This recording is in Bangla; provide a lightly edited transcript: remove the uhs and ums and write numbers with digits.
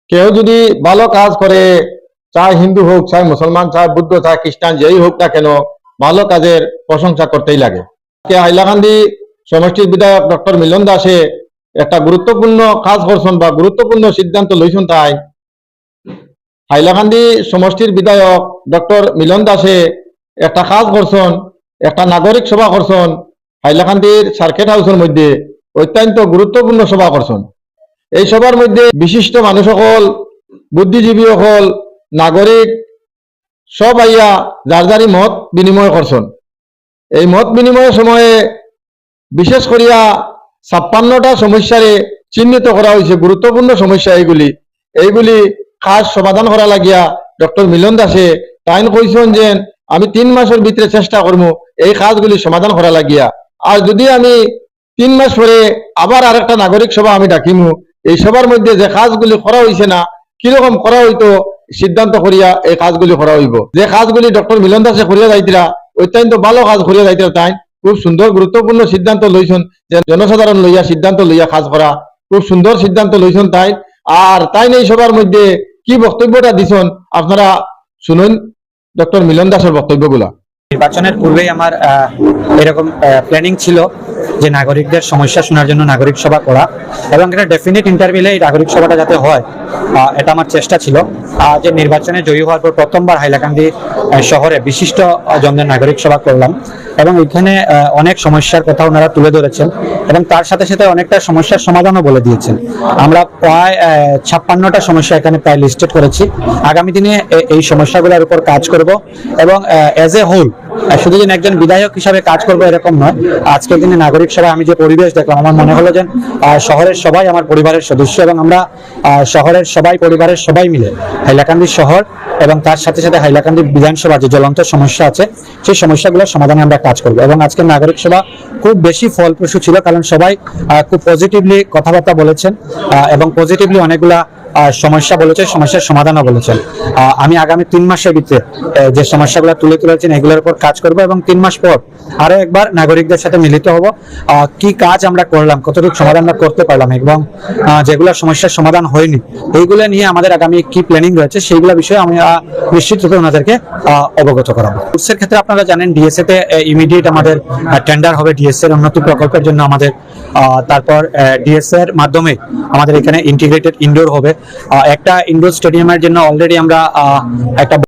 কেউ যদি ভালো কাজ করে, চাই হিন্দু হোক, চাই মুসলমান, চাই বুদ্ধ, চাই খ্রিস্টান, যেই হোক না কেন, ভালো কাজের প্রশংসা করতেই লাগে। হাইলাকান্দি সমষ্টির বিধায়ক ডক্টর মিলন দাসে একটা গুরুত্বপূর্ণ কাজ করছেন বা গুরুত্বপূর্ণ সিদ্ধান্ত লইছেন। তাই হাইলাকান্দি সমষ্টির বিধায়ক ডক্টর মিলন দাসে একটা কাজ করছেন, একটা নাগরিক সভা করছেন হাইলাকান্দির সার্কিট হাউসের মধ্যে। অত্যন্ত গুরুত্বপূর্ণ সভা করছেন। এই সভার মধ্যে বিশিষ্ট মানুষ সকল, বুদ্ধিজীবী সকল, নাগরিক সব আইয়া যার যারি মত বিনিময় করছেন। এই মত বিনিময়ের সময়ে বিশেষ করিয়া 56টা সমস্যারে চিহ্নিত করা হয়েছে। গুরুত্বপূর্ণ সমস্যা এইগুলি খাস সমাধান করা লাগিয়া ডক্টর মিলন দাসে তাইন কইছেন যে আমি 3 মাসের ভিতরে চেষ্টা করবো এই কাজগুলি সমাধান করা লাগিয়া। আর যদি আমি 3 মাস পরে আবার আরেকটা নাগরিক সভা আমি ডাকিমু, এই সভার মধ্যে যে কাজগুলি করা হয়েছে না, কিরকম করা হইতো সিদ্ধান্ত করিয়া এই কাজগুলি করা হইব। যে কাজগুলি ডক্টর মিলন দাসে করিয়া যাইতিরা, অত্যন্ত ভালো কাজ করিয়া যাইতিরা, তাই খুব সুন্দর গুরুত্বপূর্ণ সিদ্ধান্ত লইছেন যে জনসাধারণ লইয়া সিদ্ধান্ত লইয়া কাজ করা, খুব সুন্দর সিদ্ধান্ত লইছেন। তাই আর তাই এই সভার মধ্যে কি বক্তব্যটা দিছেন আপনারা শুনুন ডক্টর মিলন দাসের বক্তব্যগুলা। নির্বাচনের পূর্বেই আমার এরকম প্ল্যানিং ছিল যে নাগরিকদের সমস্যা শোনার জন্য নাগরিক সভা করা, এবং এটা ডেফিনিট ইন্টারভিউলে এই নাগরিক সভাটা যাতে হয়, এটা আমার চেষ্টা ছিল। যে নির্বাচনে জয়ী হওয়ার পর প্রথমবার হাইলাকান্দি শহরে বিশিষ্ট জনদের নাগরিক সভা করলাম, এবং এখানে অনেক সমস্যার কথা ওনারা তুলে ধরেছেন, এবং তার সাথে সাথে অনেকটা সমস্যার সমাধানও বলে দিয়েছেন। আমরা প্রায় 56টা সমস্যা এখানে প্রায় লিস্টেড করেছি। আগামী দিনে এই সমস্যাগুলোর উপর কাজ করব, এবং এজ এ হোল শুধু যেন একজন বিধায়ক হিসাবে কাজ করবো এরকম নয়। আজকের দিনে নাগরিক সভায় আমি যে পরিবেশ দেখলাম, আমার মনে হলো যে শহরের সবাই আমার পরিবারের সদস্য, এবং আমরা শহরের সবাই, পরিবারের সবাই মিলে হাইলাকান্দি শহর এবং তার সাথে সাথে হাইলাকান্দি বিধানসভা যে জ্বলন্ত সমস্যা আছে সেই সমস্যাগুলোর সমাধানে আমরা কাজ করবো। এবং আজকের নাগরিক সভা খুব বেশি ফলপ্রসূ ছিল, কারণ সবাই খুব পজিটিভলি কথাবার্তা বলেছেন, এবং পজিটিভলি অনেকগুলা সমস্যা বলেছে, সমস্যার সমাধানও বলেছেন। আমি আগামী 3 মাসের ভিতরে যে সমস্যাগুলো তুলে তুলেছেন এগুলোর উপর কাজ করব, এবং 3 মাস পর আরো একবার নাগরিকদের সাথে মিলিত হব, কি কাজ আমরা করলাম, কতটুকু সমাধান আমরা করতে পারলাম, এবং যেগুলো সমস্যার সমাধান হয়নি এইগুলো নিয়ে আমাদের আগামী কি প্ল্যানিং রয়েছে সেইগুলো বিষয়ে আমি নিশ্চিত রূপে ওনাদেরকে অবগত করাবো। কোর্সের ক্ষেত্রে আপনারা জানেন ডিএসএ তে ইমিডিয়েট আমাদের টেন্ডার হবে ডিএসএ এর উন্নতি প্রকল্পের জন্য আমাদের। তারপর ডিএসএ এর মাধ্যমে আমাদের এখানে ইন্টিগ্রেটেড ইনডোর হবে। একটা ইনডোর স্টেডিয়ামের জন্য অলরেডি আমরা একটা